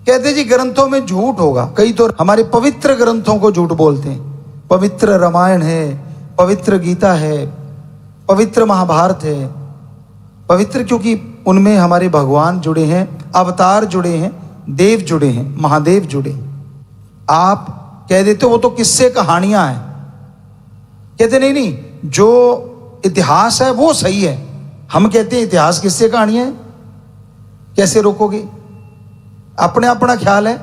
कहते जी ग्रंथों में झूठ होगा, कई तो हमारे पवित्र ग्रंथों को झूठ बोलते हैं। पवित्र रामायण है, पवित्र गीता है, पवित्र महाभारत है। पवित्र क्योंकि उनमें हमारे भगवान जुड़े हैं, अवतार जुड़े हैं, देव जुड़े हैं, महादेव जुड़े हैं। आप कह देते हो वो तो किस्से कहानियां हैं। कहते नहीं नहीं, जो इतिहास है वो सही है। हम कहते हैं इतिहास किस्से कहानियां हैं, कैसे रोकोगे? अपने अपना ख्याल है।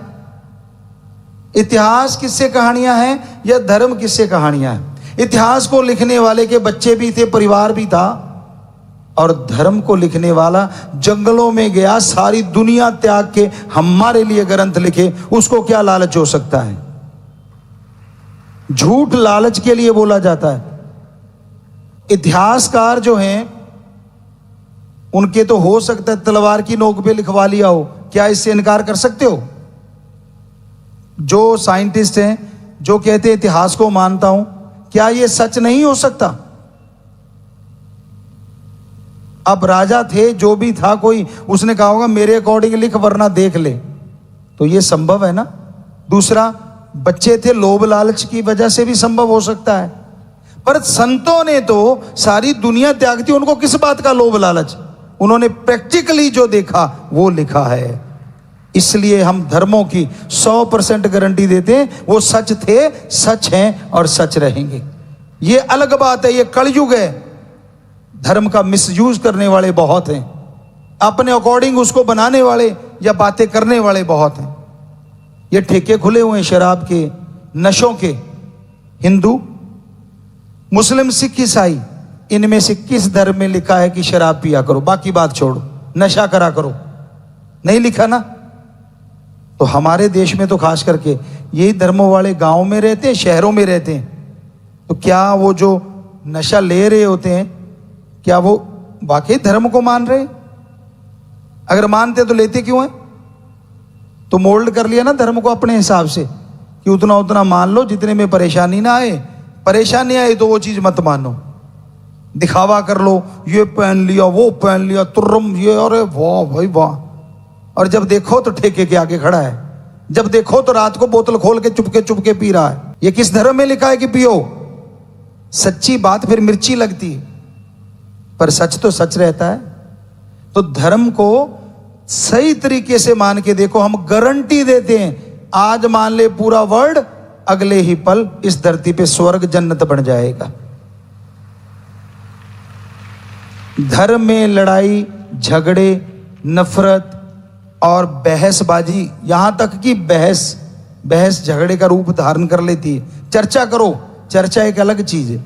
इतिहास किस्से कहानियां हैं या धर्म किस्से कहानियां हैं? इतिहास को लिखने वाले के बच्चे भी थे, परिवार भी था, और धर्म को लिखने वाला जंगलों में गया, सारी दुनिया त्याग के हमारे लिए ग्रंथ लिखे। उसको क्या लालच हो सकता है? झूठ लालच के लिए बोला जाता है। इतिहासकार जो हैं उनके तो हो सकता है तलवार की नोक पे लिखवा लिया हो, क्या इससे इनकार कर सकते हो? जो साइंटिस्ट हैं जो कहते हैं इतिहास को मानता हूं, क्या यह सच नहीं हो सकता? अब राजा थे, जो भी था, कोई उसने कहा होगा मेरे अकॉर्डिंग लिख वरना देख ले, तो यह संभव है ना। दूसरा, बच्चे थे, लोभ लालच की वजह से भी संभव हो सकता है। पर संतों ने तो सारी दुनिया त्याग दी, उनको किस बात का लोभ लालच? उन्होंने प्रैक्टिकली जो देखा वो लिखा है। इसलिए हम धर्मों की 100% गारंटी देते हैं, वो सच थे, सच हैं और सच रहेंगे। ये अलग बात है, ये कलयुग है। धर्म का मिसयूज करने वाले बहुत हैं, अपने अकॉर्डिंग उसको बनाने वाले या बातें करने वाले बहुत हैं। ये ठेके खुले हुए हैं शराब के, नशों के। हिंदू, मुस्लिम, सिख, ईसाई, इनमें से किस धर्म में लिखा है कि शराब पिया करो, बाकी बात छोड़ो, नशा करा करो? नहीं लिखा ना। तो हमारे देश में तो खास करके यही धर्मों वाले गांव में रहते हैं, शहरों में रहते हैं। तो क्या वो जो नशा ले रहे होते हैं, क्या वो वाकई धर्म को मान रहे? अगर मानते तो लेते क्यों हैं? तो मोल्ड कर लिया ना धर्म को अपने हिसाब से कि उतना उतना मान लो जितने में परेशानी ना आए। परेशानी आए तो वो चीज मत मानो, दिखावा कर लो, ये पहन लिया, वो पहन लिया, तुर्रम ये, अरे वाह भाई वाह। और जब देखो तो ठेके के आगे खड़ा है, जब देखो तो रात को बोतल खोल के चुपके पी रहा है। ये किस धर्म में लिखा है कि पियो? सच्ची बात फिर मिर्ची लगती है, पर सच तो सच रहता है। तो धर्म को सही तरीके से मान के देखो, हम गारंटी देते हैं, आज मान ले पूरा वर्ल्ड, अगले ही पल इस धरती पे स्वर्ग जन्नत बन जाएगा। धर्म में लड़ाई झगड़े, नफरत और बहसबाजी, यहां तक कि बहस झगड़े का रूप धारण कर लेती है। चर्चा करो, चर्चा एक अलग चीज है।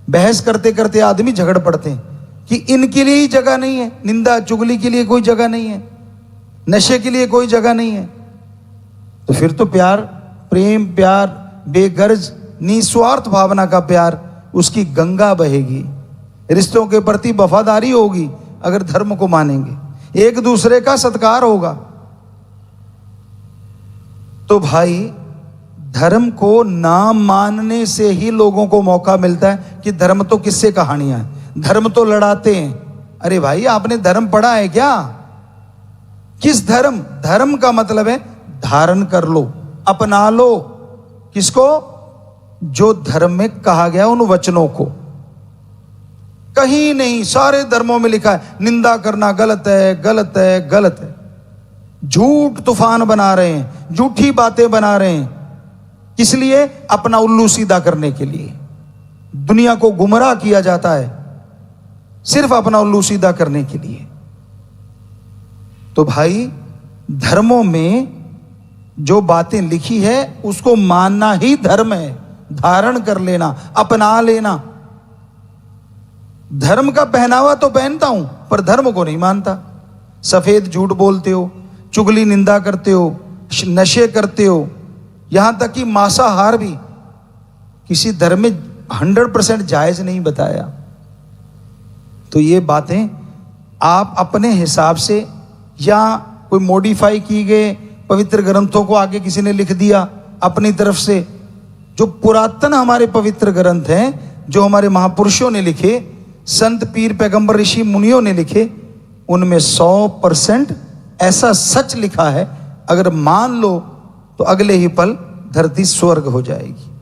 बहस करते करते आदमी झगड़ पड़ते हैं कि इनके लिए ही जगह नहीं है, निंदा चुगली के लिए कोई जगह नहीं है, नशे के लिए कोई जगह नहीं है। तो फिर तो प्यार, प्रेम, प्यार, बेगर्ज निस्वार्थ भावना का प्यार, उसकी गंगा बहेगी। रिश्तों के प्रति वफादारी होगी अगर धर्म को मानेंगे, एक दूसरे का सत्कार होगा। तो भाई, धर्म को ना मानने से ही लोगों को मौका मिलता है कि धर्म तो किससे कहानियां हैं, धर्म तो लड़ाते हैं। अरे भाई, आपने धर्म पढ़ा है क्या? किस धर्म? धर्म का मतलब है धारण कर लो, अपना लो। किसको? जो धर्म में कहा गया उन वचनों को। कहीं नहीं, सारे धर्मों में लिखा है निंदा करना गलत है, गलत है, गलत है। झूठ तूफान बना रहे हैं, झूठी बातें बना रहे हैं। किस लिए? अपना उल्लू सीधा करने के लिए। दुनिया को गुमराह किया जाता है सिर्फ अपना उल्लू सीधा करने के लिए। तो भाई, धर्मों में जो बातें लिखी है उसको मानना ही धर्म है, धारण कर लेना, अपना लेना। धर्म का पहनावा तो पहनता हूं पर धर्म को नहीं मानता। सफेद झूठ बोलते हो, चुगली निंदा करते हो, नशे करते हो, यहां तक कि मांसाहार भी किसी धर्म में 100% जायज नहीं बताया। तो ये बातें आप अपने हिसाब से या कोई मॉडिफाई की गए पवित्र ग्रंथों को आगे किसी ने लिख दिया अपनी तरफ से। जो पुरातन हमारे पवित्र ग्रंथ हैं, जो हमारे महापुरुषों ने लिखे, संत पीर पैगंबर ऋषि मुनियों ने लिखे, उनमें 100% ऐसा सच लिखा है अगर मान लो तो अगले ही पल धरती स्वर्ग हो जाएगी।